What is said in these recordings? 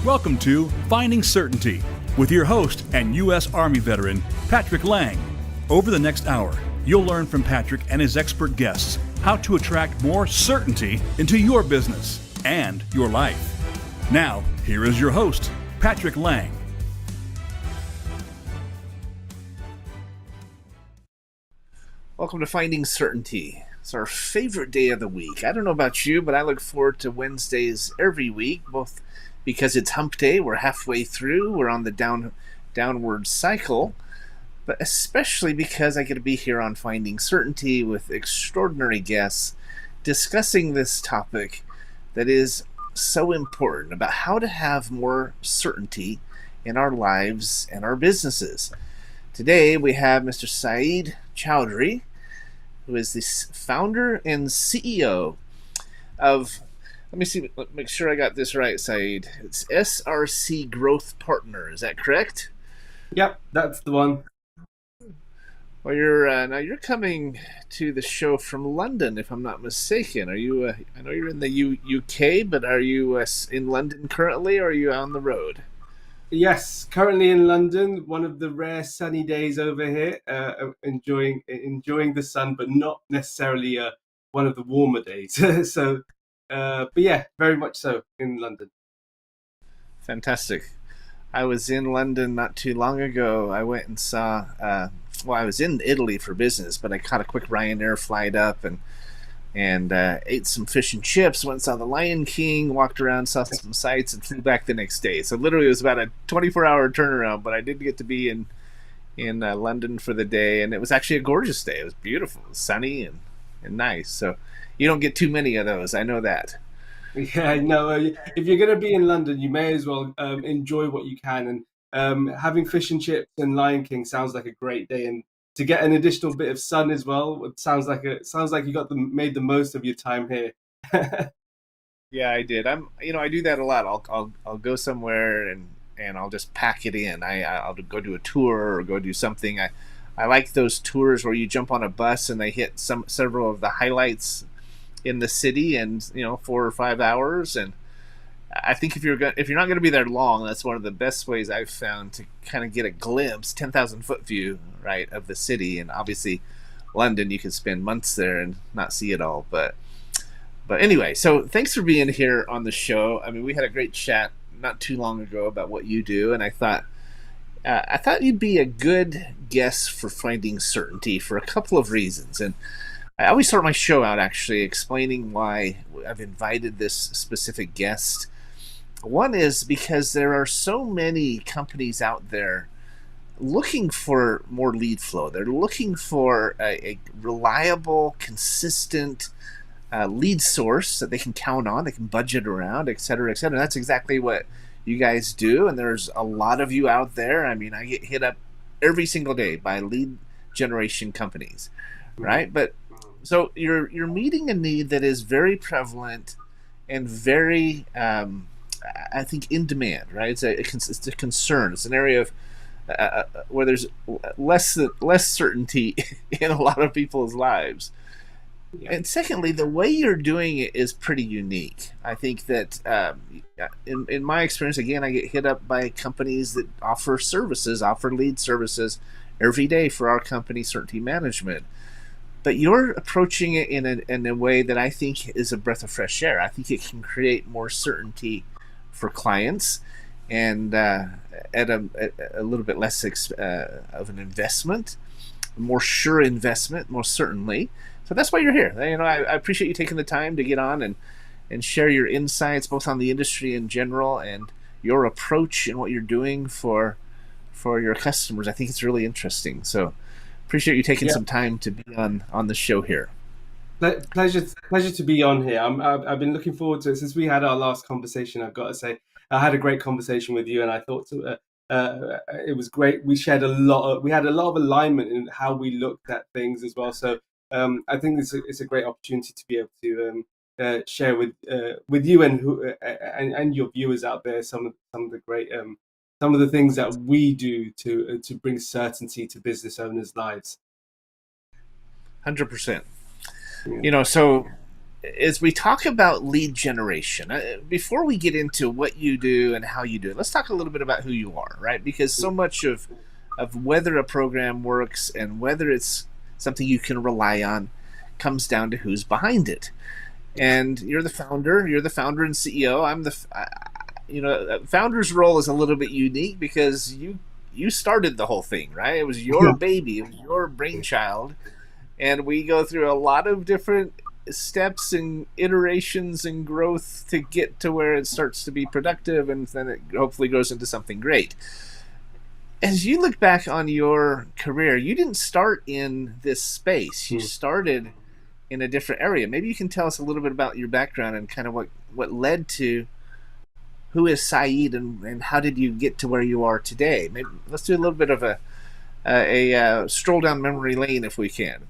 Welcome to Finding Certainty with your host and U.S. Army veteran, Patrick Lang. Over the next hour, you'll learn from Patrick and his expert guests how to attract more certainty into your business and your life. Now, here is your host, Patrick Lang. Welcome to Finding Certainty. It's our favorite day of the week. I don't know about you, but I look forward to Wednesdays every week, both because it's hump day, we're halfway through, we're on the downward cycle, but especially because I get to be here on Finding Certainty with extraordinary guests discussing this topic that is so important about how to have more certainty in our lives and our businesses. Today we have Mr. Saeed Chowdhury, who is the founder and CEO of, make sure I got this right, Saeed. It's SRC Growth Partner. Is that correct? Yep, that's the one. Well, you're coming to the show from London, if I'm not mistaken. Are you? I know you're in the UK, but are you in London currently, or are you on the road? Yes, currently in London. One of the rare sunny days over here. Enjoying the sun, but not necessarily one of the warmer days. But yeah, very much so in London. Fantastic. I was in London not too long ago. I went and saw, I was in Italy for business, but I caught a quick Ryanair flight up and ate some fish and chips, went and saw the Lion King, walked around, saw some sights, and flew back the next day. So literally it was about a 24-hour turnaround, but I did get to be in London for the day, and it was actually a gorgeous day. It was beautiful, it was sunny and nice. So you don't get too many of those, I know that. Yeah, no. If you're going to be in London, you may as well enjoy what you can. And having fish and chips and Lion King sounds like a great day. And to get an additional bit of sun as well, it sounds like you made the most of your time here. Yeah, I did. I do that a lot. I'll go somewhere and I'll just pack it in. I'll go do a tour or go do something. I like those tours where you jump on a bus and they hit several of the highlights in the city, and 4 or 5 hours. And I think if you're not going to be there long, that's one of the best ways I've found to kind of get a glimpse, 10,000 foot view, right, of the city. And obviously, London, you could spend months there and not see it all. But anyway, so thanks for being here on the show. I mean, we had a great chat not too long ago about what you do, and I thought you'd be a good guest for Finding Certainty for a couple of reasons. And I always start my show out actually explaining why I've invited this specific guest. One is because there are so many companies out there looking for more lead flow. They're looking for a reliable, consistent lead source that they can count on, they can budget around, et cetera, et cetera. That's exactly what you guys do, and there's a lot of you out there. I mean, I get hit up every single day by lead generation companies, right? But so you're meeting a need that is very prevalent and very, I think, in demand, right? It's a concern. It's an area of where there's less certainty in a lot of people's lives. Yeah. And secondly, the way you're doing it is pretty unique. I think that in my experience, again, I get hit up by companies that offer lead services every day for our company, Certainty Management. But you're approaching it in a way that I think is a breath of fresh air. I think it can create more certainty for clients and at a little bit less of an investment, a more sure investment, most certainly. So that's why you're here. I appreciate you taking the time to get on and share your insights both on the industry in general and your approach and what you're doing for your customers. I think it's really interesting. So appreciate you taking some time to be on the show here. Pleasure to be on here. I've been looking forward to it since we had our last conversation. I've got to say, I had a great conversation with you, and I thought it was great. We had a lot of alignment in how we looked at things as well. So I think it's a great opportunity to be able to share with you and your viewers out there some of the great some of the things that we do to bring certainty to business owners' lives. 100%. So as we talk about lead generation, before we get into what you do and how you do it, let's talk a little bit about who you are, right? Because so much of whether a program works and whether it's something you can rely on comes down to who's behind it. And you're the founder. You're the founder and CEO. I'm the, founder's role is a little bit unique because you started the whole thing, right? It was your baby. It was your brainchild, and we go through a lot of different steps and iterations and growth to get to where it starts to be productive, and then it hopefully goes into something great. As you look back on your career, you didn't start in this space. You started in a different area. Maybe you can tell us a little bit about your background and kind of what led to who is Saeed, and how did you get to where you are today? Maybe let's do a little bit of a stroll down memory lane if we can.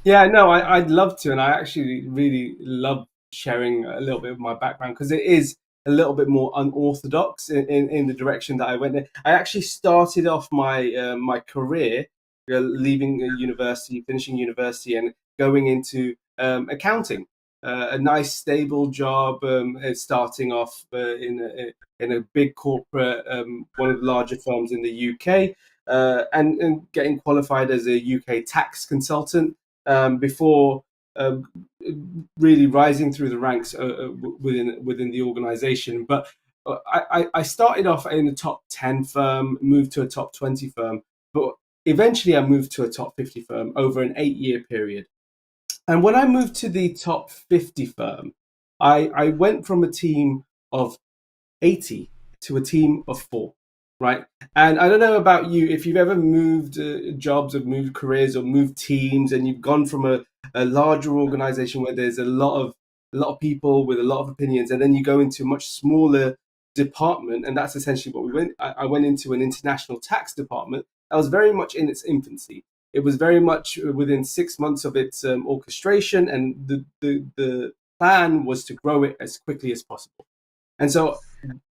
Yeah, no, I'd love to, and I actually really love sharing a little bit of my background because it is a little bit more unorthodox in the direction that I went in. I actually started off my career leaving university, finishing university, and going into accounting. A nice stable job, starting off in a big corporate, one of the larger firms in the UK, and getting qualified as a UK tax consultant before really rising through the ranks within the organization. But I started off in a top 10 firm, moved to a top 20 firm, but eventually I moved to a top 50 firm over an 8-year period. And when I moved to the top 50 firm, I went from a team of 80 to a team of 4, right? And I don't know about you, if you've ever moved jobs or moved careers or moved teams, and you've gone from a larger organization where there's a lot of people with a lot of opinions, and then you go into a much smaller department, and that's essentially what we went. I went into an international tax department that was very much in its infancy. It was very much within 6 months of its orchestration, and the plan was to grow it as quickly as possible. And so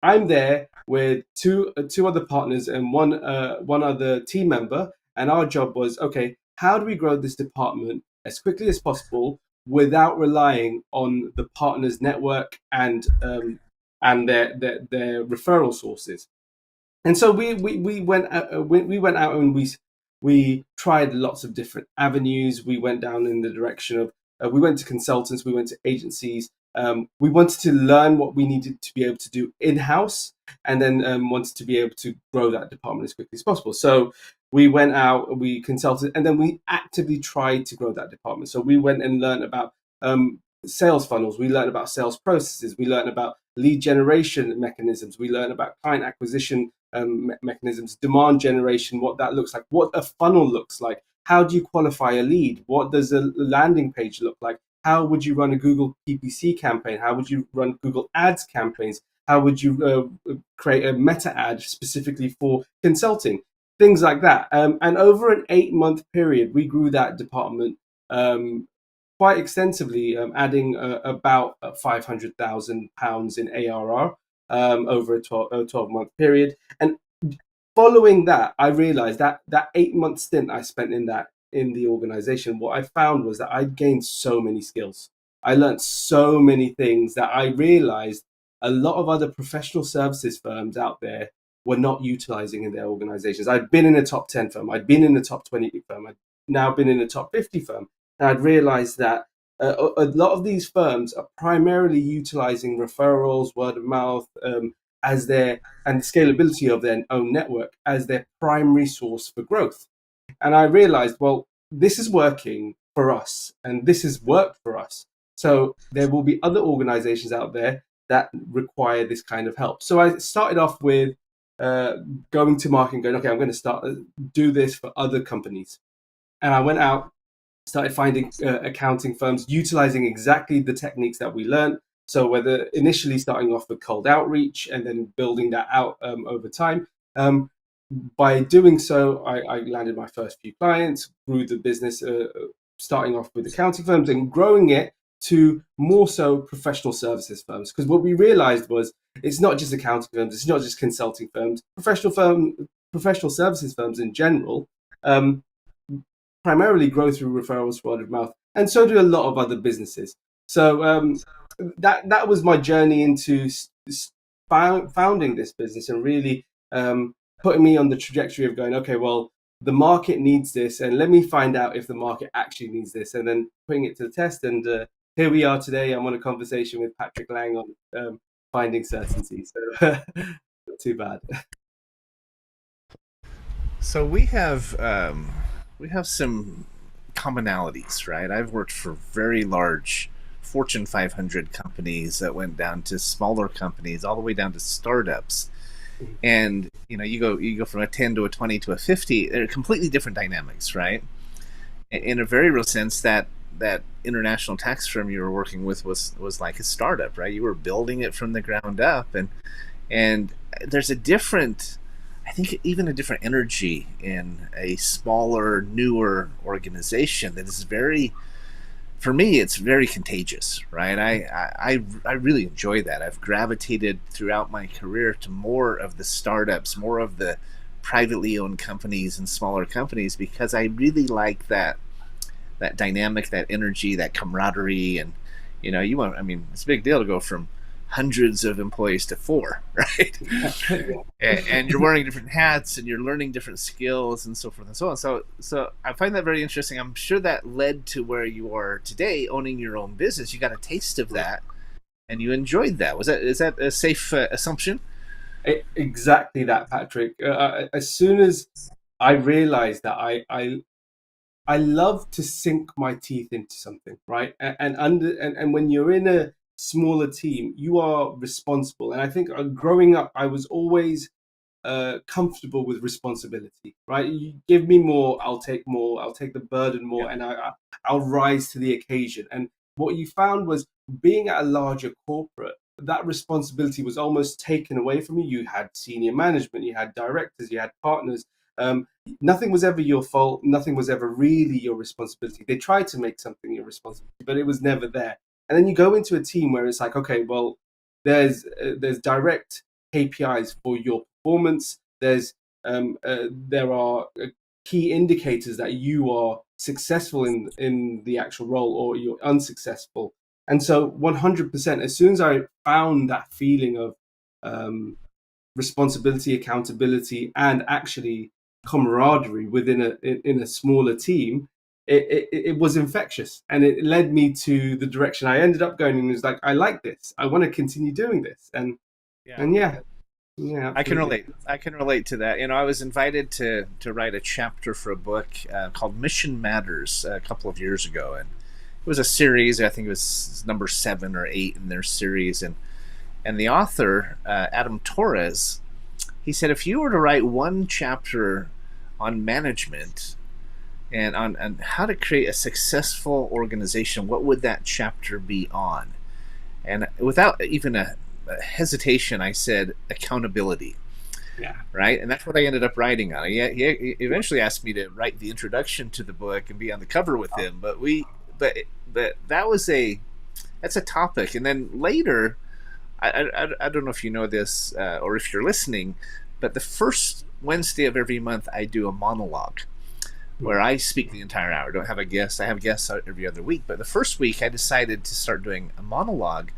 I'm there with two other partners and one other team member, and our job was, okay, how do we grow this department as quickly as possible without relying on the partners' network and their referral sources? And so we went out and we tried lots of different avenues. We went down in the direction of we went to consultants, we went to agencies. We wanted to learn what we needed to be able to do in-house, and then wanted to be able to grow that department as quickly as possible. So we went out, we consulted, and then we actively tried to grow that department. So we went and learned about sales funnels. We learned about sales processes. We learned about lead generation mechanisms. We learned about client acquisition mechanisms, demand generation, what that looks like, what a funnel looks like. How do you qualify a lead? What does a landing page look like? How would you run a Google PPC campaign? How would you run Google Ads campaigns? How would you create a meta ad specifically for consulting? Things like that. And over an 8-month period, we grew that department quite extensively, adding about £500,000 in ARR over a 12-month period. And following that, I realized that 8-month stint I spent in the organization, what I found was that I gained so many skills. I learned so many things that I realized a lot of other professional services firms out there were not utilizing in their organizations. I'd been in a top 10 firm, I'd been in a top 20 firm, I'd now been in a top 50 firm. And I'd realized that a lot of these firms are primarily utilizing referrals, word of mouth, as their, and the scalability of their own network as their primary source for growth. And I realized, well, this is working for us, and this has worked for us. So there will be other organizations out there that require this kind of help. So I started off with going to market and going, okay, I'm going to start do this for other companies. And I went out, started finding accounting firms utilizing exactly the techniques that we learned. So whether initially starting off with cold outreach and then building that out over time. By doing so, I landed my first few clients, grew the business, starting off with accounting firms and growing it to more so professional services firms. Because what we realized was it's not just accounting firms, it's not just consulting firms, professional services firms in general primarily grow through referrals, word of mouth, and so do a lot of other businesses. So that was my journey into founding this business, and really putting me on the trajectory of going, okay, well, the market needs this, and let me find out if the market actually needs this, and then putting it to the test. And here we are today. I'm on a conversation with Patrick Lang on finding certainty. So not too bad. So we have some commonalities, right? I've worked for very large Fortune 500 companies that went down to smaller companies, all the way down to startups. And you go from a 10 to a 20 to a 50. They're completely different dynamics, right? In a very real sense, that international tax firm you were working with was like a startup, right? You were building it from the ground up, and there's a different, I think, even a different energy in a smaller, newer organization that is very, for me, it's very contagious, right? I really enjoy that. I've gravitated throughout my career to more of the startups, more of the privately owned companies and smaller companies, because I really like that dynamic, that energy, that camaraderie. And I mean, it's a big deal to go from hundreds of employees to 4, right? And you're wearing different hats, and you're learning different skills, and so forth and so on. So I find that very interesting. I'm sure that led to where you are today, owning your own business. You got a taste of that, and you enjoyed that. Is that a safe assumption? Exactly that, Patrick. As soon as I realized that I love to sink my teeth into something, right? And when you're in a smaller team, you are responsible. And I think growing up, I was always comfortable with responsibility, right? You give me more, I'll take more, I'll take the burden more, and I'll rise to the occasion. And what you found was, being at a larger corporate, that responsibility was almost taken away from you. You had senior management, you had directors, you had partners. Nothing was ever your fault. Nothing was ever really your responsibility. They tried to make something your responsibility, but it was never there. And then you go into a team where it's like, okay, well, there's direct KPIs for your performance. There are key indicators that you are successful in the actual role, or you're unsuccessful. And so 100%, as soon as I found that feeling of responsibility, accountability, and actually camaraderie within a smaller team, it was infectious, and it led me to the direction I ended up going. And it was like, I like this. I want to continue doing this. And yeah, I can relate. I can relate to that. I was invited to write a chapter for a book called Mission Matters a couple of years ago, and it was a series. I think it was number 7 or 8 in their series, and the author, Adam Torres, he said, if you were to write one chapter on management and on how to create a successful organization, what would that chapter be on? And without even a hesitation, I said accountability. Yeah. Right. And that's what I ended up writing on. He eventually asked me to write the introduction to the book and be on the cover with him. But that's a topic. And then later, I don't know if you know this or if you're listening, but the first Wednesday of every month, I do a monologue where I speak the entire hour. I don't have a guest. I have guests every other week. But the first week, I decided to start doing a monologue.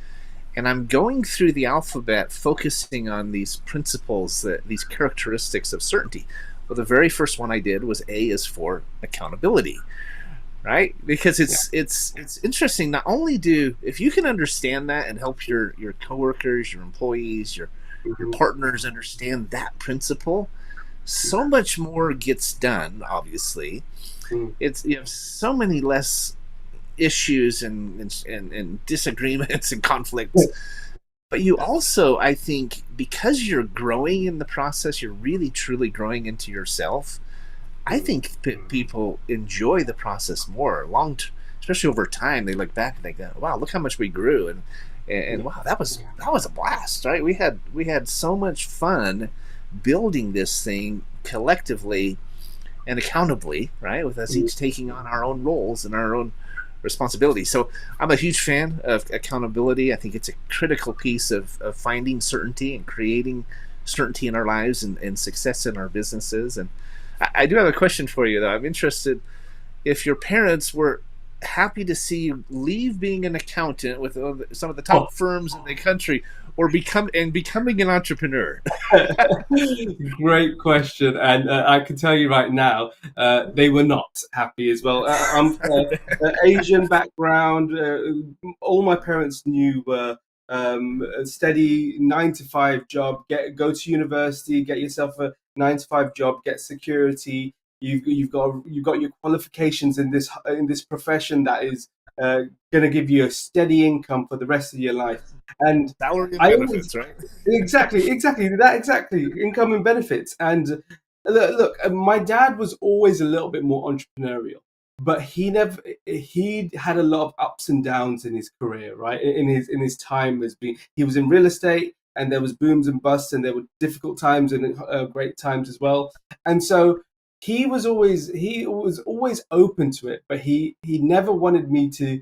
And I'm going through the alphabet, focusing on these principles, these characteristics of certainty. Well, the very first one I did was A is for accountability, right? Because it's interesting. Not only if you can understand that and help your coworkers, your employees, your partners understand that principle, so much more gets done. Obviously, you have so many less issues and disagreements and conflicts. But you also, I think, because you're growing in the process, you're really truly growing into yourself. I think people enjoy the process more, especially over time. They look back and they go, "Wow, look how much we grew," and wow, that was a blast, right? We had so much fun building this thing collectively and accountably, right? With us each taking on our own roles and our own responsibility. So I'm a huge fan of accountability. I think it's a critical piece of finding certainty and creating certainty in our lives and success in our businesses. And I do have a question for you, though. I'm interested, if your parents were happy to see you leave being an accountant with some of the Oh, top firms in the country, or becoming an entrepreneur? great question, and I can tell you right now, they were not happy as well. I'm Asian background. All my parents knew were a steady 9 to 5 job. Go to university, get yourself a 9 to 5 job, get security. You've got your qualifications in this profession that is uh, going to give you a steady income for the rest of your life. And Salary and I always benefits, right? exactly income and benefits. And look, my dad was always a little bit more entrepreneurial, but he had a lot of ups and downs in his career, right? In his time as being, he was in real estate, and there was booms and busts, and there were difficult times and great times as well. And so he was always open to it, but he never wanted me to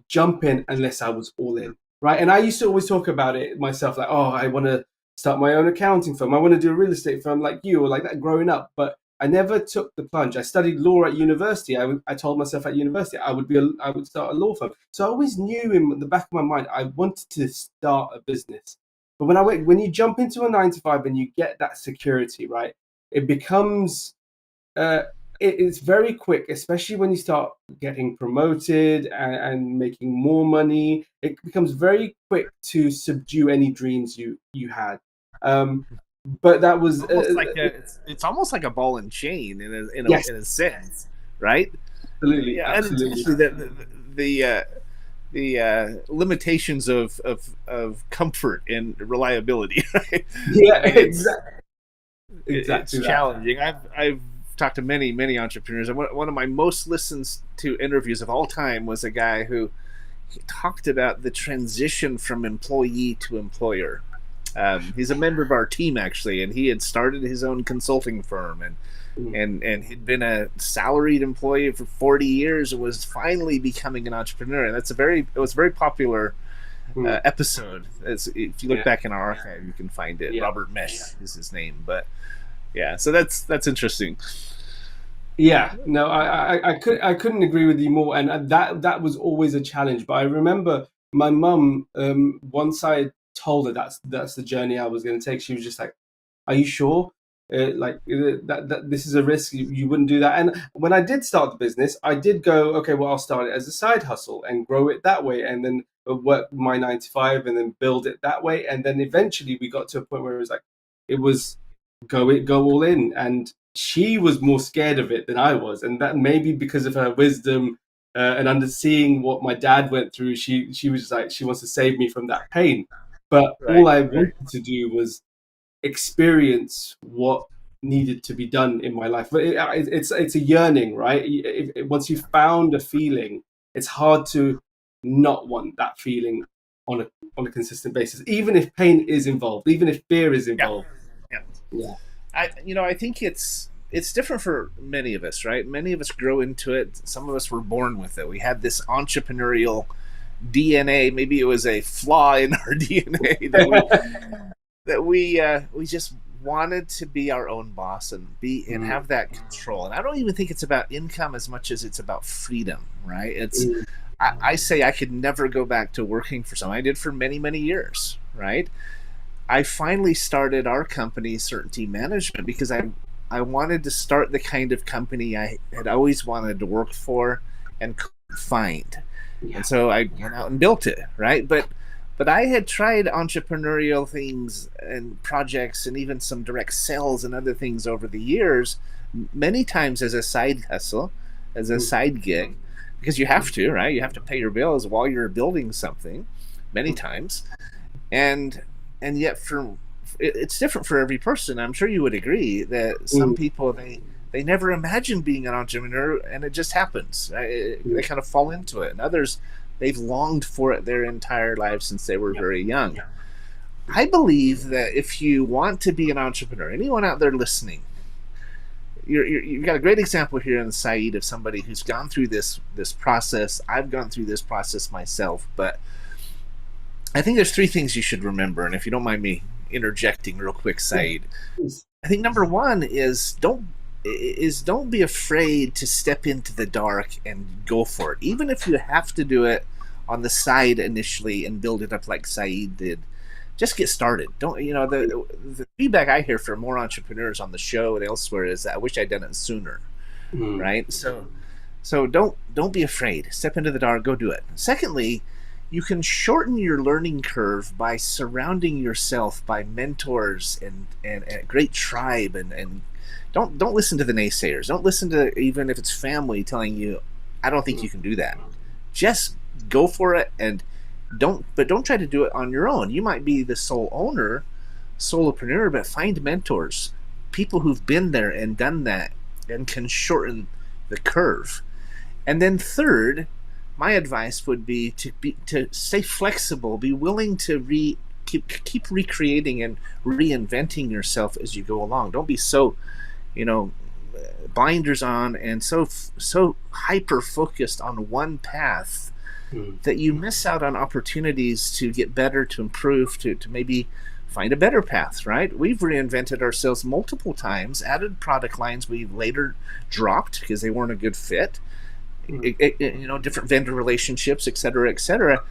jump in unless I was all in, right? And I used to always talk about it myself, like, oh, I want to start my own accounting firm. I want to do a real estate firm like you, or like that growing up. But I never took the plunge. I studied law at university. I told myself at university I would start a law firm. So I always knew in the back of my mind I wanted to start a business. But when you jump into a 9 to 5 and you get that security, right, it becomes uh, it's very quick, especially when you start getting promoted and making more money. It becomes very quick to subdue any dreams you had. Um, but that was Almost like it's almost like a ball and chain yes, in a sense, right? absolutely, Yeah, and absolutely. especially the limitations of comfort and reliability. Right? Yeah, I mean, it's exactly that. challenging. I've talked to many entrepreneurs, and one of my most listened to interviews of all time was a guy who talked about the transition from employee to employer. He's a member of our team actually, and he had started his own consulting firm, Mm, and he'd been a salaried employee for 40 years and was finally becoming an entrepreneur. And it was a very popular mm, episode. If you look yeah, back in our archive, you can find it. yeah. Robert Mesh is his name, but yeah, so that's interesting. Yeah, no, I couldn't agree with you more, and that was always a challenge. But I remember my mum, once I told her that's the journey I was going to take, she was just like, "Are you sure? That this is a risk. You wouldn't do that." And when I did start the business, I did go, okay, well, I'll start it as a side hustle and grow it that way, and then work my 9 to 5, and then build it that way, and then eventually we got to a point where it was go all in. And she was more scared of it than I was, and that maybe because of her wisdom and under seeing what my dad went through, she was just like, she wants to save me from that pain. But all Right, I right. wanted to do was experience what needed to be done in my life. But it's a yearning, right? Once you found a feeling, it's hard to not want that feeling on a consistent basis, even if pain is involved, even if fear is Yeah, involved. yeah. Yeah. I think it's different for many of us, right? Many of us grow into it. Some of us were born with it. We had this entrepreneurial DNA. Maybe it was a flaw in our DNA that we just wanted to be our own boss and be and Mm, have that control. And I don't even think it's about income as much as it's about freedom, right? mm, I say I could never go back to working for someone. I did for many years, right? I finally started our company, Certainty Management, because I wanted to start the kind of company I had always wanted to work for and couldn't find. yeah. And so I went out and built it, right? But I had tried entrepreneurial things and projects and even some direct sales and other things over the years, many times as a side hustle, as a Mm, side gig, because you have to, right? You have to pay your bills while you're building something, many mm, times, and yet it's different for every person. I'm sure you would agree that some mm, people they never imagine being an entrepreneur, and it just happens. Right? They mm. kind of fall into it, and others they've longed for it their entire lives since they were Yeah. very young. I believe that if you want to be an entrepreneur, anyone out there listening, you've got a great example here in Saeed of somebody who's gone through this process. I've gone through this process myself, but I think there's three things you should remember. And if you don't mind me interjecting real quick, Yeah. Saeed, Please. I think number one is is don't be afraid to step into the dark and go for it, even if you have to do it on the side initially and build it up like Saeed did. Just get started. Don't the feedback I hear from more entrepreneurs on the show and elsewhere is that I wish I'd done it sooner, right? So don't be afraid. Step into the dark, go do it. Secondly, you can shorten your learning curve by surrounding yourself by mentors and a great tribe, and don't listen to the naysayers. Don't listen to, even if it's family telling you, I don't think you can do that. Just go for it, and don't try to do it on your own. You might be the sole owner, solopreneur, but find mentors, people who've been there and done that and can shorten the curve. And then third, my advice would be to stay flexible, be willing to keep recreating and reinventing yourself as you go along. Don't be so, blinders on and so hyper focused on one path that you miss out on opportunities to get better, to improve, to maybe find a better path, right? We've reinvented ourselves multiple times, added product lines we later dropped because they weren't a good fit, different vendor relationships, et cetera, et cetera.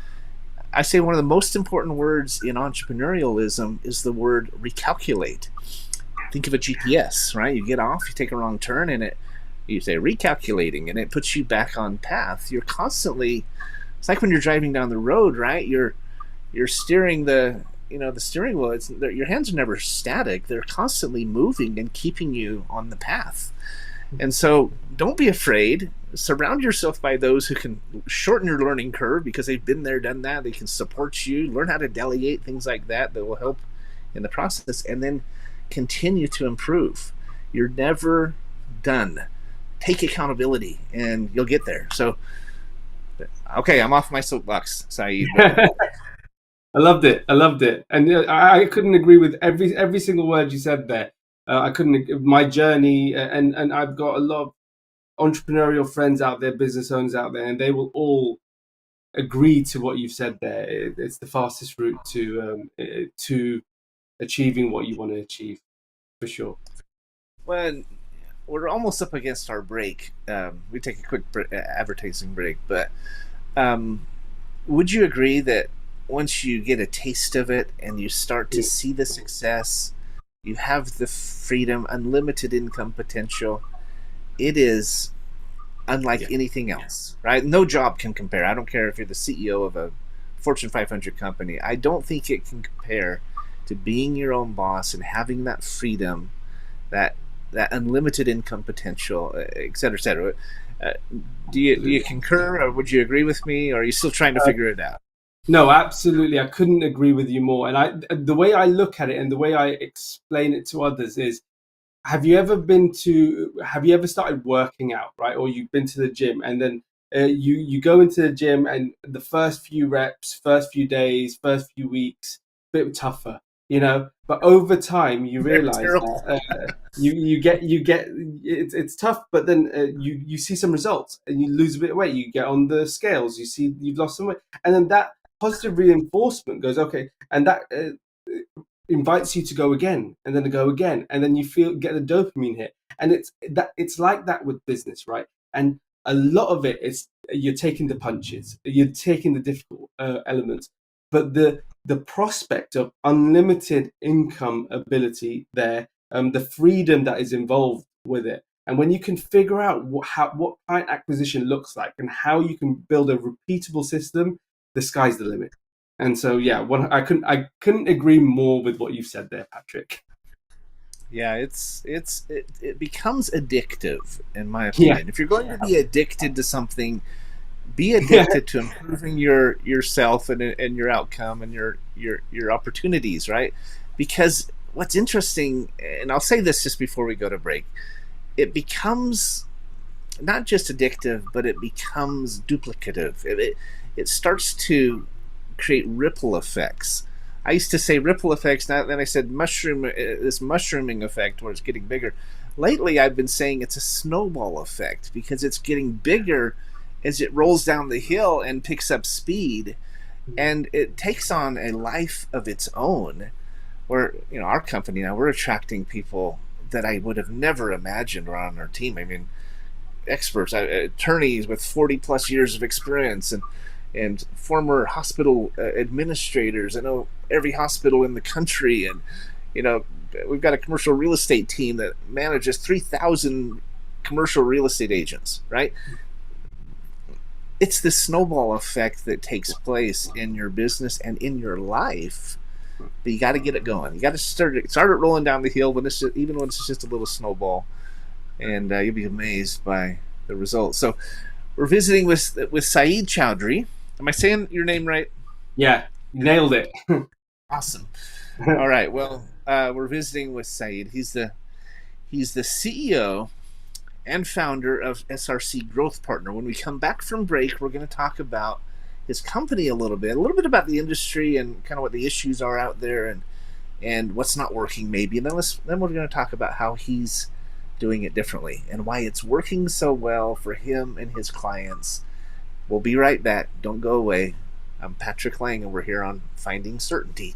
I say one of the most important words in entrepreneurialism is the word recalculate. Think of a GPS, right? You get off, you take a wrong turn, and you say recalculating, and it puts you back on path. You're constantly, it's like when you're driving down the road, right? You're steering the steering wheel. Your hands are never static. They're constantly moving and keeping you on the path. And so don't be afraid. Surround yourself by those who can shorten your learning curve because they've been there, done that. They can support you. Learn how to delegate, things like that will help in the process. And then continue to improve. You're never done. Take accountability and you'll get there. So, okay, I'm off my soapbox, Saeed. I loved it. And I couldn't agree with every single word you said there. I couldn't. My journey, and I've got a lot of entrepreneurial friends out there, business owners out there, and they will all agree to what you've said there. It's the fastest route to achieving what you want to achieve, for sure. Well, we're almost up against our break. We take a quick advertising break, but would you agree that once you get a taste of it and you start to see the success, you have the freedom, unlimited income potential, it is unlike anything else, right? No job can compare. I don't care if you're the CEO of a Fortune 500 company. I don't think it can compare to being your own boss and having that freedom, that unlimited income potential, et cetera, et cetera. Do you concur, or would you agree with me, or are you still trying to figure it out? No, absolutely. I couldn't agree with you more. And the way I look at it and the way I explain it to others is, have you ever started working out, right? Or you've been to the gym, and then you go into the gym, and the first few reps, first few days, first few weeks, a bit tougher, but over time you realize that you get it's tough, but then you see some results and you lose a bit of weight, you get on the scales, you see you've lost some weight, and then that positive reinforcement goes, okay, and that invites you to go again, and then to go again, and then you get the dopamine hit, and it's like that with business, right? And a lot of it is you're taking the punches, you're taking the difficult elements, but the prospect of unlimited income ability there, the freedom that is involved with it, and when you can figure out what client acquisition looks like and how you can build a repeatable system, the sky's the limit. And so, yeah, I couldn't agree more with what you've said there, Patrick. Yeah, it becomes addictive, in my opinion. Yeah. If you're going to be addicted to something, be addicted to improving yourself and your outcome and your opportunities, right? Because what's interesting, and I'll say this just before we go to break, it becomes not just addictive, but it becomes duplicative. It starts to create ripple effects. I used to say ripple effects, then I said this mushrooming effect where it's getting bigger. Lately, I've been saying it's a snowball effect because it's getting bigger as it rolls down the hill and picks up speed, and it takes on a life of its own. Where our company now, we're attracting people that I would have never imagined were on our team. I mean, experts, attorneys with 40 plus years of experience, and former hospital administrators. I know every hospital in the country, and you know, we've got a commercial real estate team that manages 3,000 commercial real estate agents, right? It's the snowball effect that takes place in your business and in your life. But you got to get it going. You got to start it rolling down the hill when it's even when it's just a little snowball, and you'll be amazed by the results. So we're visiting with Saeed Chowdhury. Am I saying your name right? Yeah, nailed it. Awesome. All right. Well, we're visiting with Saeed. He's the CEO and founder of SRC Growth Partner. When we come back from break, we're going to talk about his company a little bit about the industry and kind of what the issues are out there, and what's not working maybe. And then we're going to talk about how he's doing it differently and why it's working so well for him and his clients. We'll be right back. Don't go away. I'm Patrick Lang, and we're here on Finding Certainty.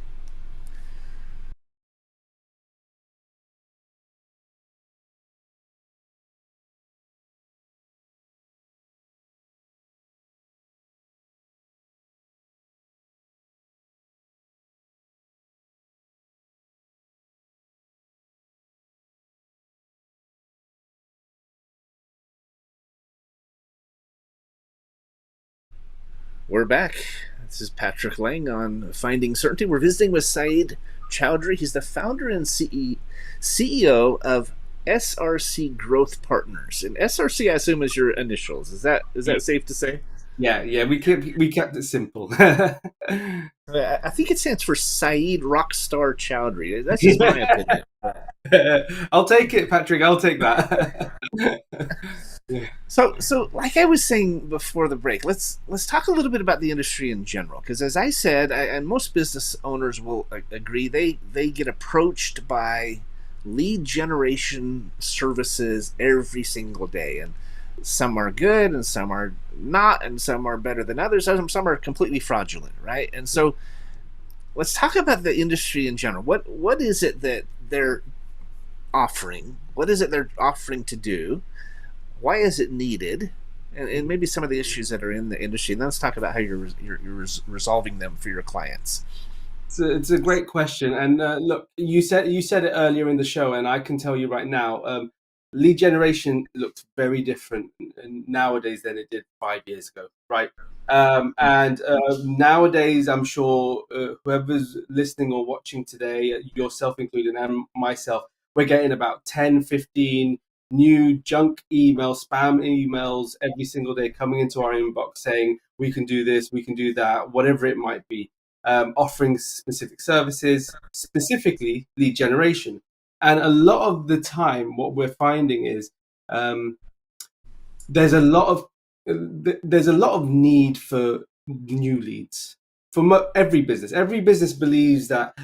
We're back. This is Patrick Lang on Finding Certainty. We're visiting with Saeed Chowdhury. He's the founder and CEO of SRC Growth Partners. And SRC, I assume, is your initials. Is that safe to say? Yeah. We kept it simple. I think it stands for Saeed Rockstar Chowdhury. That's just my opinion. I'll take it, Patrick. I'll take that. So like I was saying before the break, let's talk a little bit about the industry in general, because as I said, and most business owners will agree, they get approached by lead generation services every single day, and some are good and some are not, and some are better than others, some are completely fraudulent, right? And so let's talk about the industry in general. What is it that they're offering? What is it they're offering to do? Why is it needed? And maybe some of the issues that are in the industry. And then let's talk about how you're resolving them for your clients. It's a great question. And look, you said it earlier in the show, and I can tell you right now, lead generation looks very different nowadays than it did 5 years ago, right? And nowadays, I'm sure whoever's listening or watching today, yourself included, and myself, we're getting about 10, 15 new junk emails, spam emails every single day coming into our inbox saying, we can do this, we can do that, whatever it might be, offering specific services, specifically lead generation. And a lot of the time, what we're finding is there's a lot of need for new leads from every business. Every business believes that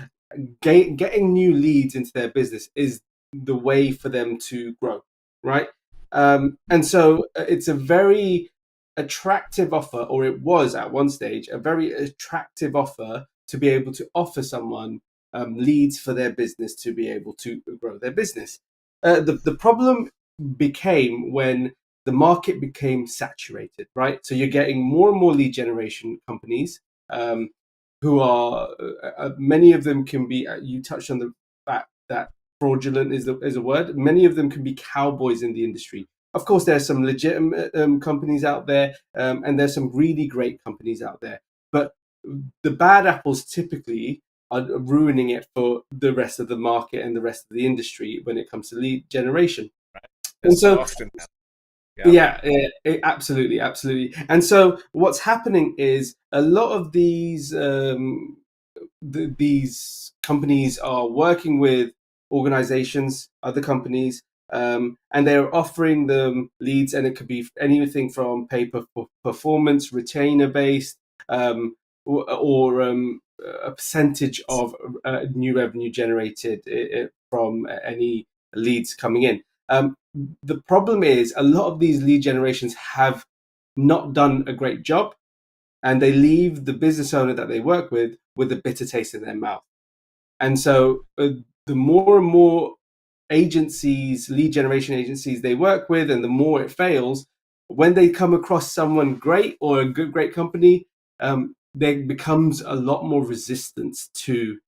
getting new leads into their business is the way for them to grow, right? And so it's a very attractive offer, or it was at one stage a very attractive offer to be able to offer someone leads for their business to be able to grow their business. The problem became when the market became saturated, right? So you're getting more and more lead generation companies who are, many of them can be, you touched on the fact that fraudulent is a word. Many of them can be cowboys in the industry. Of course, there's some legitimate companies out there, and there's some really great companies out there. But the bad apples typically are ruining it for the rest of the market and the rest of the industry when it comes to lead generation. Right. And so often. Yeah, absolutely. And so what's happening is a lot of these these companies are working with organizations, other companies, and they're offering them leads, and it could be anything from performance, retainer based, or a percentage of new revenue generated from any leads coming in. The problem is a lot of these lead generations have not done a great job, and they leave the business owner that they work with a bitter taste in their mouth. And so the more and more agencies, lead generation agencies they work with, and the more it fails, when they come across someone great or a great company, there becomes a lot more resistance to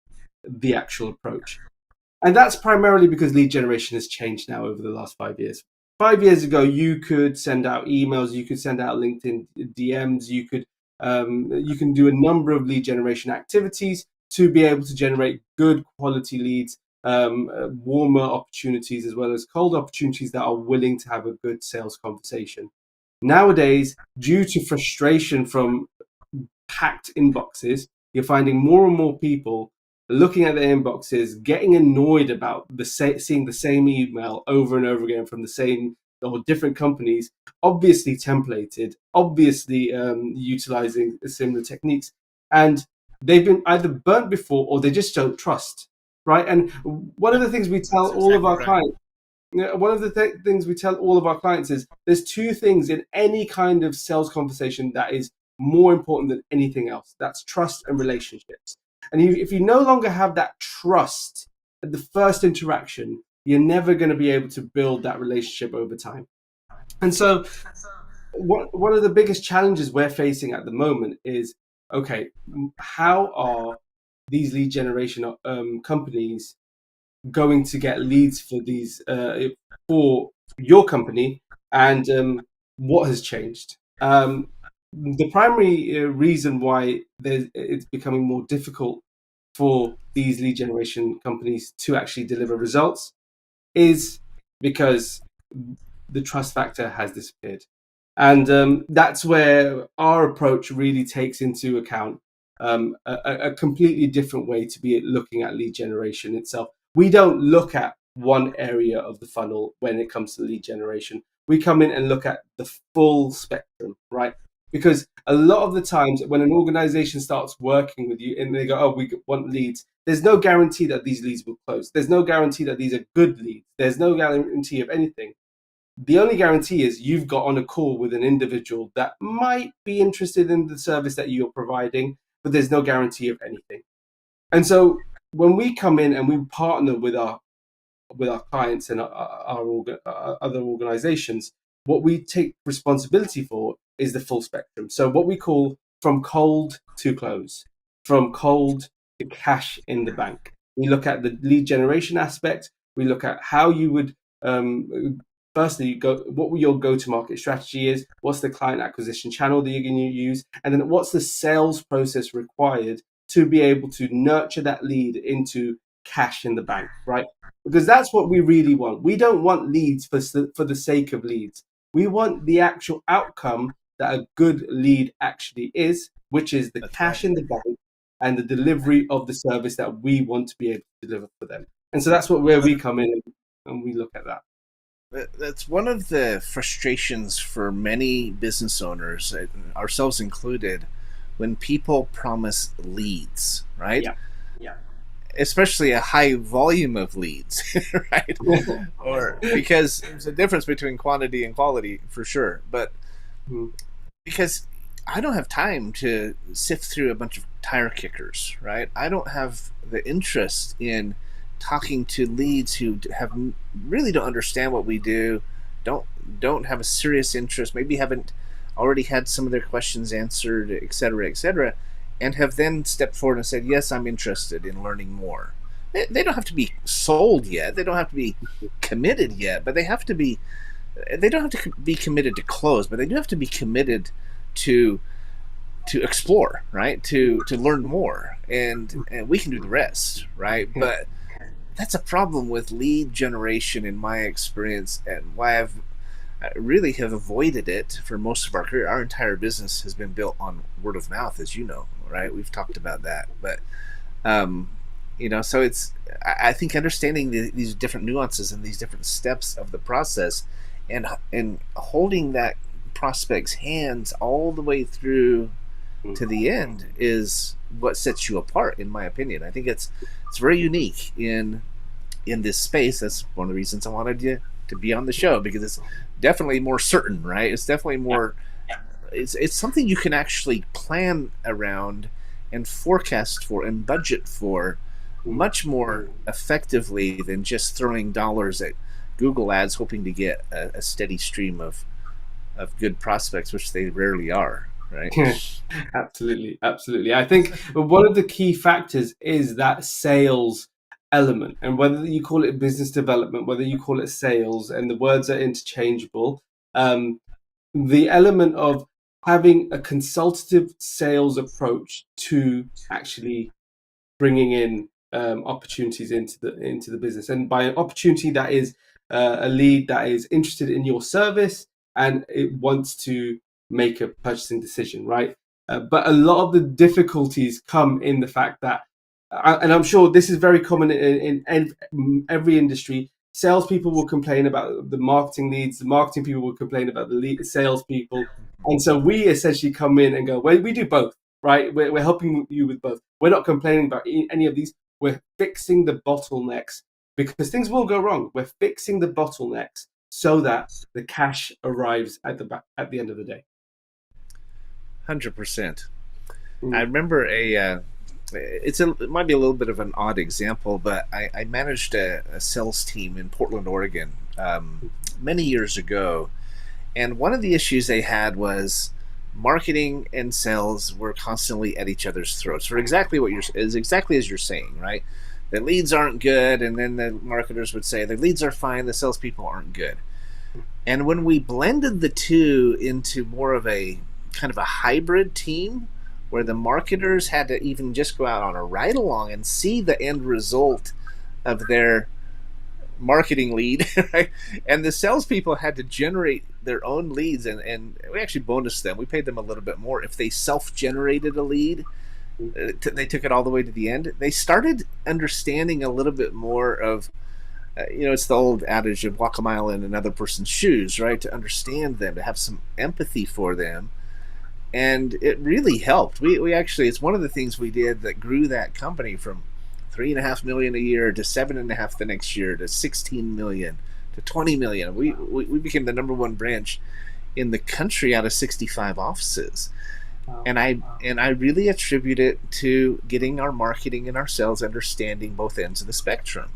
the actual approach. And that's primarily because lead generation has changed now over the last 5 years. 5 years ago, you could send out emails, you could send out LinkedIn DMs, you can do a number of lead generation activities to be able to generate good quality leads, warmer opportunities as well as cold opportunities that are willing to have a good sales conversation. Nowadays, due to frustration from packed inboxes, you're finding more and more people looking at their inboxes, getting annoyed about seeing the same email over and over again from the same or different companies, obviously templated, obviously utilizing similar techniques, and they've been either burnt before or they just don't trust, right? And one of the things we tell all of our clients, one of the things we tell all of our clients is there's two things in any kind of sales conversation that is more important than anything else. That's trust and relationships. And if you no longer have that trust at the first interaction, you're never going to be able to build that relationship over time. And so one of the biggest challenges we're facing at the moment is, okay, how are these lead generation companies going to get leads for these for your company, and what has changed? The primary reason why it's becoming more difficult for these lead generation companies to actually deliver results is because the trust factor has disappeared. And that's where our approach really takes into account a completely different way to be looking at lead generation itself. We don't look at one area of the funnel when it comes to lead generation. We come in and look at the full spectrum, right? Because a lot of the times when an organization starts working with you and they go, oh, we want leads, there's no guarantee that these leads will close. There's no guarantee that these are good leads. There's no guarantee of anything. The only guarantee is you've got on a call with an individual that might be interested in the service that you're providing, but there's no guarantee of anything. And so when we come in and we partner with our clients and our other organizations, what we take responsibility for is the full spectrum. So what we call from cold to close, from cold to cash in the bank. We look at the lead generation aspect. We look at how you would firstly what your go-to-market strategy is, what's the client acquisition channel that you're going to use, and then what's the sales process required to be able to nurture that lead into cash in the bank, right? Because that's what we really want. We don't want leads for the sake of leads. We want the actual outcome that a good lead actually is, which is the cash in the bank and the delivery of the service that we want to be able to deliver for them. And so that's where we come in and we look at that. That's one of the frustrations for many business owners, ourselves included, when people promise leads, right? Yeah. Especially a high volume of leads, right? Or because there's a difference between quantity and quality for sure, but because I don't have time to sift through a bunch of tire kickers, right? I don't have the interest in talking to leads who really don't understand what we do, don't have a serious interest, maybe haven't already had some of their questions answered, et cetera, and have then stepped forward and said, yes, I'm interested in learning more. They don't have to be sold yet. They don't have to be committed yet, but they don't have to be committed to close, but they do have to be committed to explore, right? To learn more, and we can do the rest, right? But that's a problem with lead generation in my experience, and why I really have avoided it for most of our career. Our entire business has been built on word of mouth, as you know, right? We've talked about that, but so it's, I think understanding these different nuances and these different steps of the process, and holding that prospect's hands all the way through to the end is what sets you apart, in my opinion. I think it's very unique in this space. That's one of the reasons I wanted you to be on the show, because it's definitely more certain, right? It's definitely more it's something you can actually plan around and forecast for and budget for Mm. much more effectively than just throwing dollars at Google ads hoping to get a steady stream of good prospects, which they rarely are, right? Absolutely, absolutely. I think one of the key factors is that sales element, and whether you call it business development, whether you call it sales, and the words are interchangeable. Um, the element of having a consultative sales approach to actually bringing in opportunities into the business, and by an opportunity that is a lead that is interested in your service and it wants to make a purchasing decision, right? But a lot of the difficulties come in the fact that, and I'm sure this is very common in every industry. Salespeople will complain about the marketing leads. The marketing people will complain about the lead, salespeople, and so we essentially come in and go, well, we do both, right? We're helping you with both. We're not complaining about any of these. We're fixing the bottlenecks because things will go wrong. We're fixing the bottlenecks so that the cash arrives at the end of the day. 100%. I Mm. remember it might be a little bit of an odd example, but I managed a sales team in Portland, Oregon, many years ago, and one of the issues they had was marketing and sales were constantly at each other's throats for exactly exactly as you're saying, right? The leads aren't good, and then the marketers would say the leads are fine, the salespeople aren't good. And when we blended the two into more of a kind of a hybrid team, where the marketers had to even just go out on a ride along and see the end result of their marketing lead, right? And the salespeople had to generate their own leads, and we actually bonused them. We paid them a little bit more if they self-generated a lead. They took it all the way to the end. They started understanding a little bit more of, it's the old adage of walk a mile in another person's shoes, right? To understand them, to have some empathy for them. And it really helped. We actually, it's one of the things we did that grew that company from 3.5 million a year to 7.5 the next year to 16 million to 20 million. We became the number one branch in the country out of 65 offices. Wow. And I really attribute it to getting our marketing and our sales understanding both ends of the spectrum,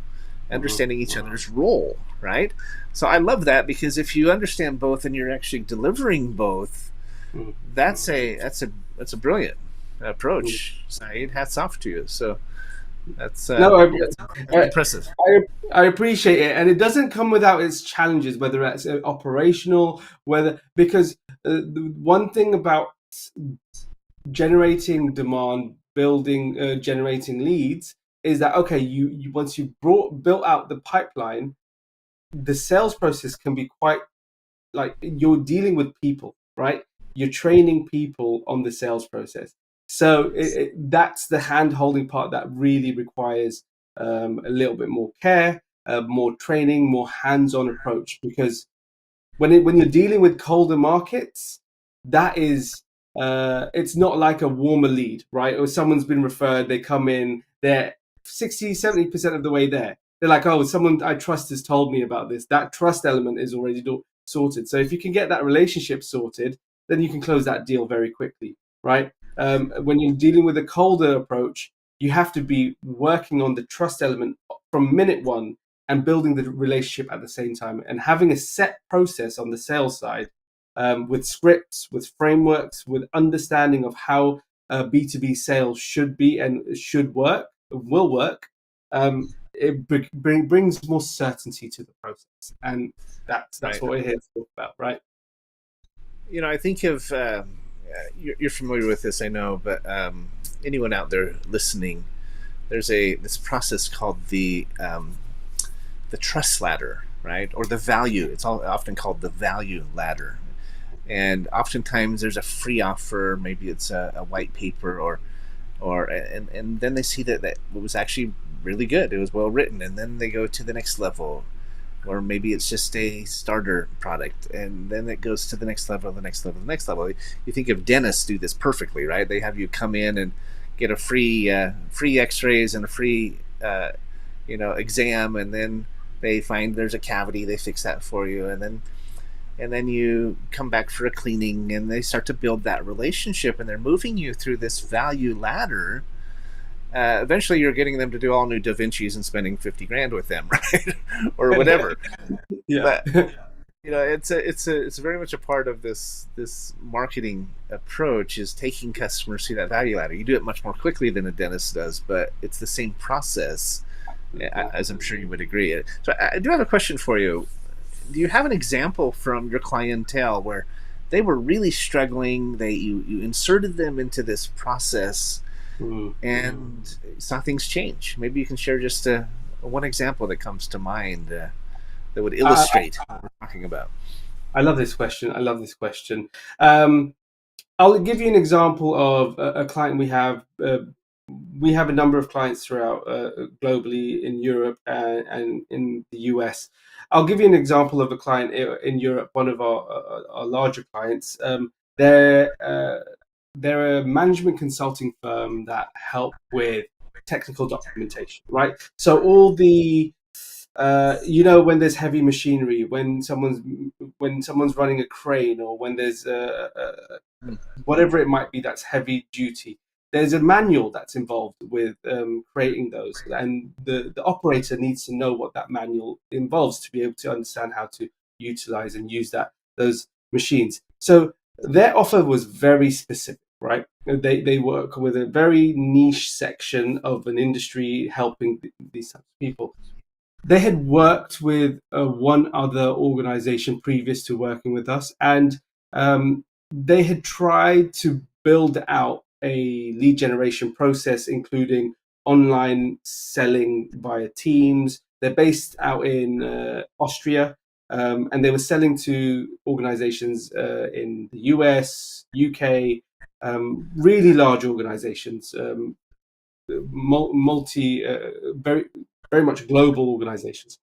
understanding each other's role, right? So I love that, because if you understand both and you're actually delivering both, that's a brilliant approach, Saeed. Hats off to you. So that's impressive. I appreciate it, and it doesn't come without its challenges, whether it's operational, whether because the one thing about generating demand, building, generating leads is that okay, you once you built out the pipeline, the sales process can be quite like you're dealing with people, right? You're training people on the sales process. So that's the hand holding part that really requires a little bit more care, more training, more hands on approach. Because when you're dealing with colder markets, that is it's not like a warmer lead, right? Or someone's been referred, they come in, they're 60-70% of the way there. They're like, oh, someone I trust has told me about this. That trust element is already sorted. So if you can get that relationship sorted, then you can close that deal very quickly, right? When you're dealing with a colder approach, you have to be working on the trust element from minute one and building the relationship at the same time, and having a set process on the sales side, with scripts, with frameworks, with understanding of how B2B sales should be and should work, will work. It brings more certainty to the process, and that's Right. what we're here to talk about, right? I think of you're familiar with this, I know, but anyone out there listening, there's this process called the trust ladder, right? Or the value. It's often called the value ladder. And oftentimes there's a free offer, maybe it's a white paper, and then they see that it was actually really good. It was well written, and then they go to the next level, or maybe it's just a starter product, and then it goes to the next level, the next level, the next level. You think of dentists do this perfectly, right? They have you come in and get a free X-rays and a free exam, and then they find there's a cavity, they fix that for you, and then you come back for a cleaning, and they start to build that relationship, and they're moving you through this value ladder. eventually you're getting them to do all new Da Vinci's and spending 50 grand with them, right? Or whatever. Yeah. But it's very much a part of this marketing approach, is taking customers through that value ladder. You do it much more quickly than a dentist does, but it's the same process, as I'm sure you would agree. So I do have a question for you. Do you have an example from your clientele where they were really struggling, you inserted them into this process Mm. and saw things change? Maybe you can share just one example that comes to mind that would I, illustrate what we're talking about. I love this question. I love this question. Um, I'll give you an example of a client we have. We have a number of clients throughout globally in Europe and in the US. I'll give you an example of a client in Europe, one of our larger clients. They're a management consulting firm that help with technical documentation, right? So all the when there's heavy machinery, when someone's running a crane, or when there's whatever it might be that's heavy duty, there's a manual that's involved with creating those, and the operator needs to know what that manual involves to be able to understand how to utilize and use those machines. So their offer was very specific, right? They work with a very niche section of an industry, helping these types of people. They had worked with one other organization previous to working with us, and they had tried to build out a lead generation process, including online selling via Teams. They're based out in Austria, and they were selling to organizations in the US, UK, really large organizations, multi, very very much global organizations,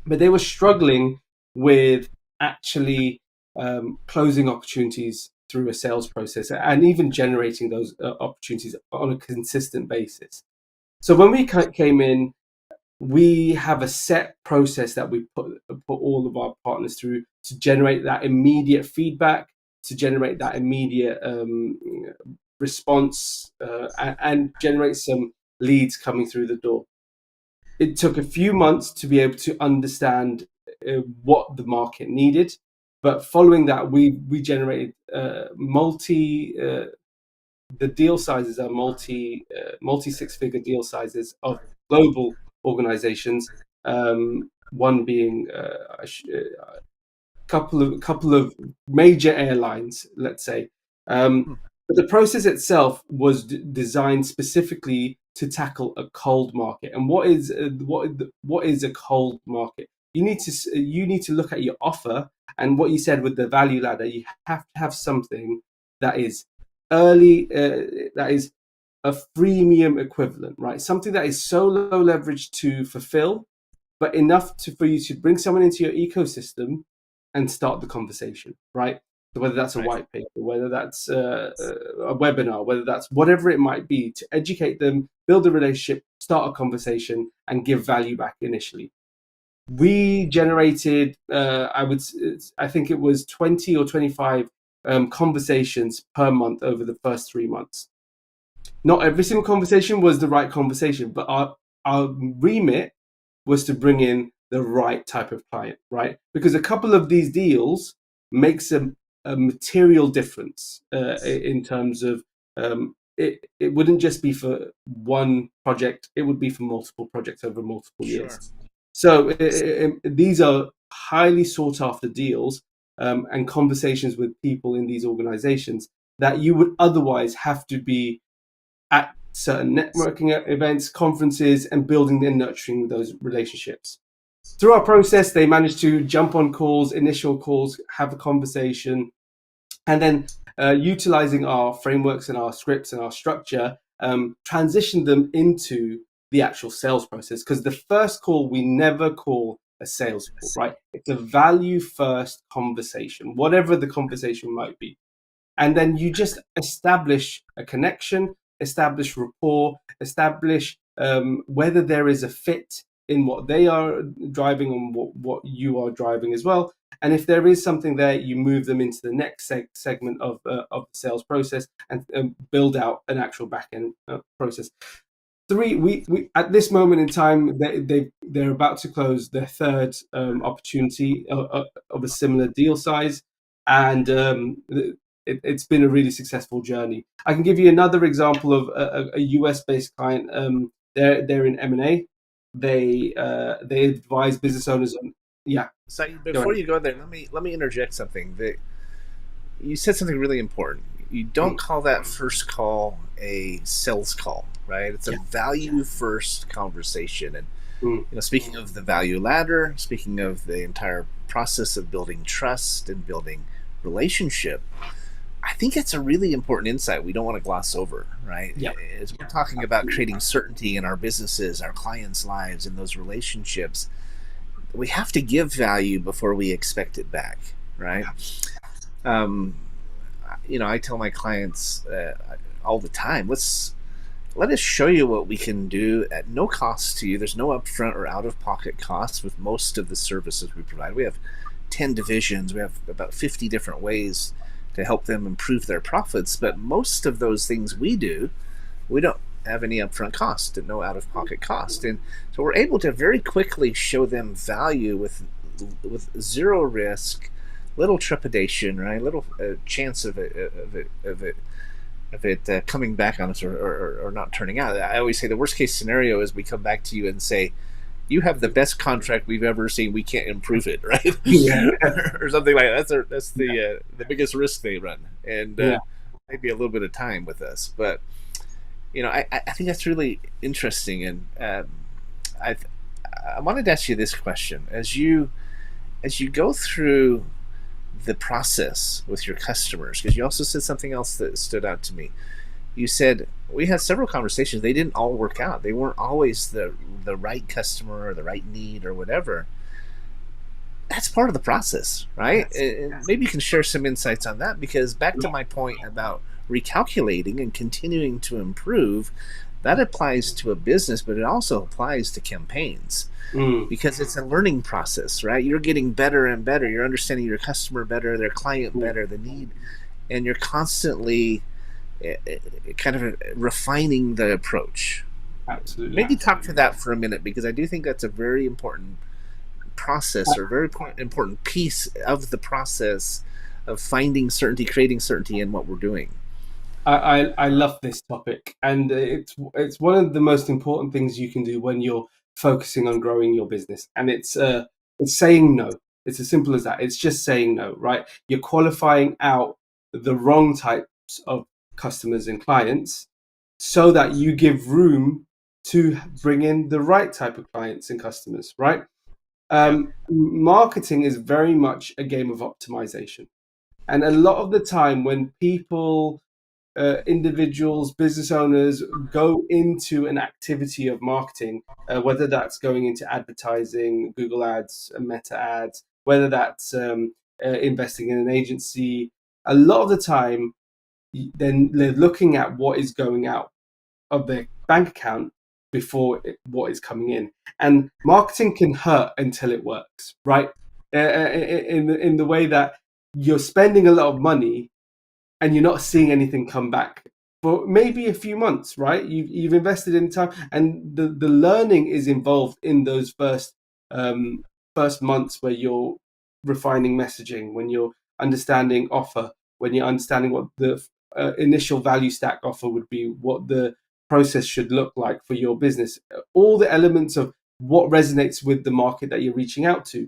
but they were struggling with actually closing opportunities through a sales process and even generating those opportunities on a consistent basis. So when we came in, we have a set process that we put all of our partners through to generate that immediate feedback, to generate that immediate response, and generate some leads coming through the door. It took a few months to be able to understand what the market needed, but following that, we generated the deal sizes are multi six figure deal sizes of global organizations. One being couple of major airlines, let's say. But the process itself was designed specifically to tackle a cold market. And what is a cold market? You need to look at your offer, and what you said with the value ladder. You have to have something that is early, that is a freemium equivalent, right? Something that is so low leverage to fulfill, but enough for you to bring someone into your ecosystem and start the conversation, right? So whether that's a Right. white paper, whether that's a webinar, whether that's whatever it might be, to educate them, build a relationship, start a conversation, and give value back initially. We generated, I think it was 20 or 25 conversations per month over the first 3 months. Not every single conversation was the right conversation, but our remit was to bring in the right type of client, right? Because a couple of these deals makes a material difference in terms of it wouldn't just be for one project, it would be for multiple projects over multiple years. Sure. So these are highly sought after deals, and conversations with people in these organizations that you would otherwise have to be at certain networking events, conferences, and building and nurturing those relationships. Through our process, they managed to jump on calls, initial calls, have a conversation, and then utilizing our frameworks and our scripts and our structure, transition them into the actual sales process. Because the first call, we never call a sales call, right? It's a value first conversation, whatever the conversation might be. And then you just establish a connection, establish rapport, establish whether there is a fit in what they are driving and what you are driving as well. And if there is something there, you move them into the next segment of the sales process and build out an actual back end process. three. We at this moment in time, they're about to close their third opportunity of a similar deal size, and it's been a really successful journey. I can give you another example of a US based client. They're in M&A. They advise business owners on. Yeah, So go before ahead. you go there, let me interject something. You said something really important. You don't call that first call a sales call, right? It's a Yeah. value first conversation. And Mm. speaking of the value ladder, speaking of the entire process of building trust and building relationship, I think it's a really important insight we don't want to gloss over, right? Yeah. As we're talking about creating certainty in our businesses, our clients' lives, and those relationships, we have to give value before we expect it back, right? Um, I tell my clients all the time, let us show you what we can do at no cost to you. There's no upfront or out of pocket costs with most of the services we provide. We have 10 divisions. We have about 50 different ways to help them improve their profits. But most of those things we do, we don't have any upfront cost and no out of pocket cost. And so we're able to very quickly show them value with zero risk, little trepidation, right? Little chance of it coming back on us or not turning out. I always say the worst case scenario is we come back to you and say, you have the best contract we've ever seen. We can't improve it, right? Yeah. Or something like that. That's the biggest risk they run, and Yeah. maybe a little bit of time with us. But I think that's really interesting, and I wanted to ask you this question: as you go through the process with your customers, because you also said something else that stood out to me. You said we had several conversations. They didn't all work out. They weren't always the right customer or the right need or whatever. That's part of the process, right? And maybe you can share some insights on that, because back to my point about recalculating and continuing to improve, that applies to a business, but it also applies to campaigns, Mm. because it's a learning process, right? You're getting better and better. You're understanding your customer better, their client Mm. better, the need, and you're constantly kind of refining the approach. Absolutely. Maybe talk to that for a minute, because I do think that's a very important process, or very important piece of the process of finding certainty, creating certainty in what we're doing. I love this topic, and it's one of the most important things you can do when you're focusing on growing your business, and it's saying no. It's as simple as that. It's just saying no, right? You're qualifying out the wrong types of customers and clients so that you give room to bring in the right type of clients and customers, right? Yeah. Marketing is very much a game of optimization, and a lot of the time when people individuals, business owners go into an activity of marketing, whether that's going into advertising, Google Ads, Meta Ads, whether that's investing in an agency. A lot of the time, then they're looking at what is going out of their bank account before what is coming in. And marketing can hurt until it works, right? In the way that you're spending a lot of money and you're not seeing anything come back for maybe a few months, right? You've invested in time, and the learning is involved in those first months where you're refining messaging, when you're understanding offer, when you're understanding what the initial value stack offer would be, what the process should look like for your business, all the elements of what resonates with the market that you're reaching out to.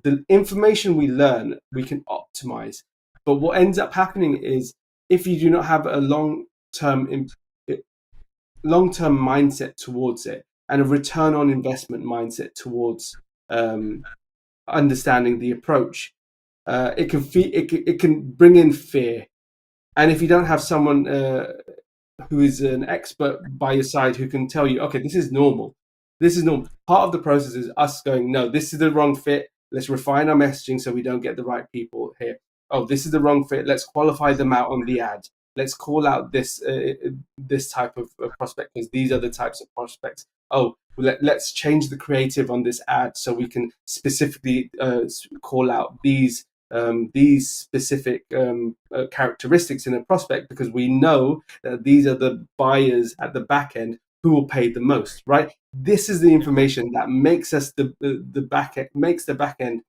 The information we learn, we can optimize, but what ends up happening is if you do not have a term long-term mindset towards it and a return on investment mindset towards understanding the approach, it can bring in fear. And if you don't have someone who is an expert by your side who can tell you, okay, this is normal. This is normal. Part of the process is us going, no, this is the wrong fit. Let's refine our messaging so we don't get the right people here. Oh, this is the wrong fit. Let's qualify them out on the ad. Let's call out this type of prospect, because these are the types of prospects. Oh, let's change the creative on this ad so we can specifically call out these specific characteristics in a prospect, because we know that these are the buyers at the back end who will pay the most, right? This is the information that makes us the back end, makes the back end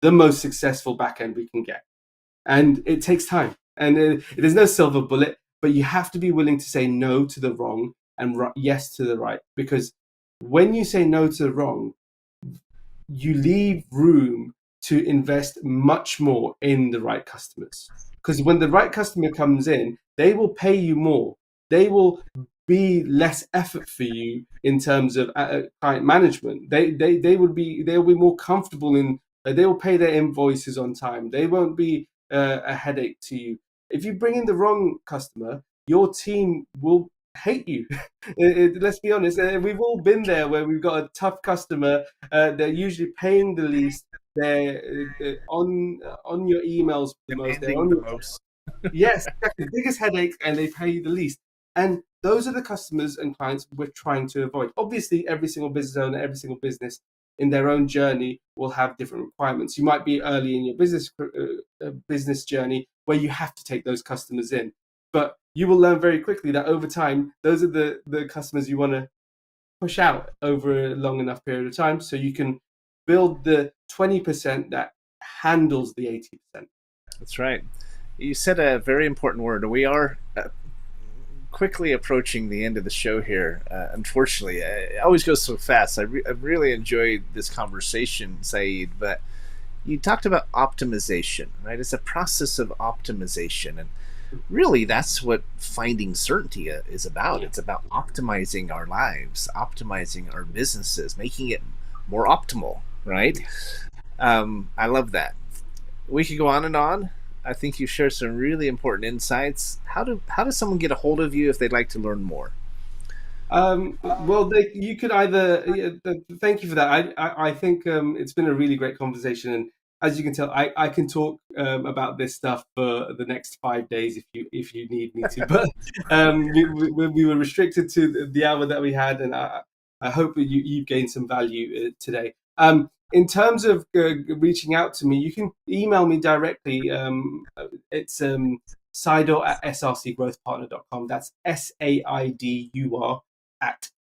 the most successful back end we can get. And it takes time. And there's no silver bullet, but you have to be willing to say no to the wrong and yes to the right. Because when you say no to the wrong, you leave room to invest much more in the right customers. Because when the right customer comes in, they will pay you more. They will be less effort for you in terms of client management. They will be more comfortable in. They will pay their invoices on time. They won't be a headache to you. If you bring in the wrong customer, your team will hate you. Let's be honest. We've all been there where we've got a tough customer. They're usually paying the least. They're on your emails the most. They're on the most. Yes, exactly. Biggest headache, and they pay the least. And those are the customers and clients we're trying to avoid. Obviously, every single business owner, every single business in their own journey will have different requirements. You might be early in your business journey where you have to take those customers in, but you will learn very quickly that over time, those are the customers you want to push out over a long enough period of time, so you can build the 20% that handles the 80%. That's right. You said a very important word. We are quickly approaching the end of the show here. Unfortunately, it always goes so fast. I really enjoyed this conversation, Saeed, but you talked about optimization, right? It's a process of optimization. And really, that's what finding certainty is about. It's about optimizing our lives, optimizing our businesses, making it more optimal, right? I love that. We could go on and on. I think you shared some really important insights. How does someone get a hold of you if they'd like to learn more? Well, you could either. Thank you for that. I think it's been a really great conversation, and as you can tell, I can talk about this stuff for the next 5 days if you need me to. But we were restricted to the hour that we had, and I hope that you've gained some value today. In terms of reaching out to me, you can email me directly. It's saidur@srcgrowthpartner.com. That's SAIDUR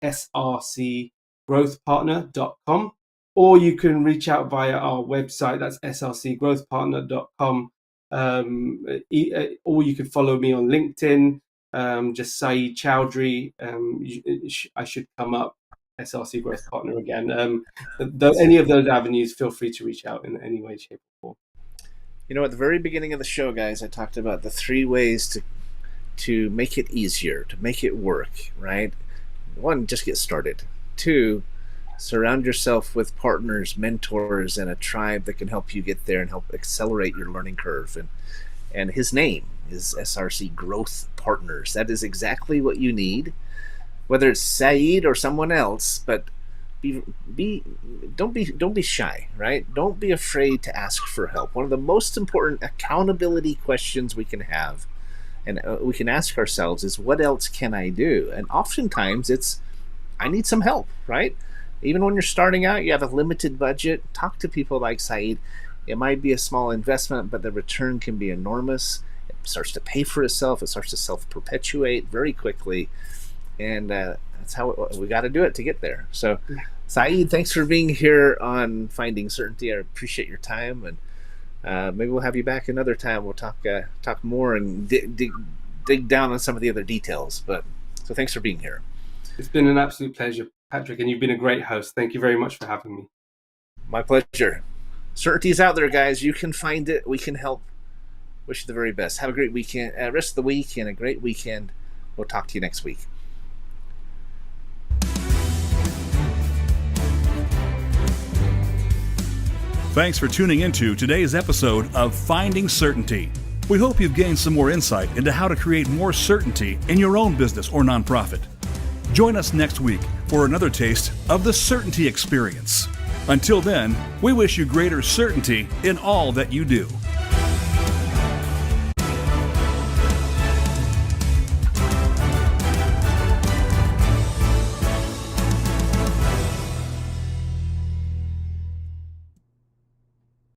@srcgrowthpartner.com. Or you can reach out via our website. That's srcgrowthpartner.com. Or you can follow me on LinkedIn. Just Saeed Chowdhury. I should come up. SRC Growth Partner again. Any of those avenues, feel free to reach out in any way, shape, or form. You know, at the very beginning of the show, guys, I talked about the 3 ways to make it easier, to make it work, right? 1, just get started. 2, surround yourself with partners, mentors, and a tribe that can help you get there and help accelerate your learning curve. And his name is SRC Growth Partners. That is exactly what you need. Whether it's Saeed or someone else, but don't be shy, right? Don't be afraid to ask for help. One of the most important accountability questions we can have, and we can ask ourselves, is what else can I do? And oftentimes it's, I need some help, right? Even when you're starting out, you have a limited budget. Talk to people like Saeed. It might be a small investment, but the return can be enormous. It starts to pay for itself. It starts to self-perpetuate very quickly. And that's how we got to do it to get there. So, Saeed, thanks for being here on Finding Certainty. I appreciate your time, and maybe we'll have you back another time. We'll talk more and dig down on some of the other details. So thanks for being here. It's been an absolute pleasure, Patrick, and you've been a great host. Thank you very much for having me. My pleasure. Certainty's out there, guys. You can find it. We can help. Wish you the very best. Have a great weekend, rest of the week, and a great weekend. We'll talk to you next week. Thanks for tuning into today's episode of Finding Certainty. We hope you've gained some more insight into how to create more certainty in your own business or nonprofit. Join us next week for another taste of the Certainty Experience. Until then, we wish you greater certainty in all that you do.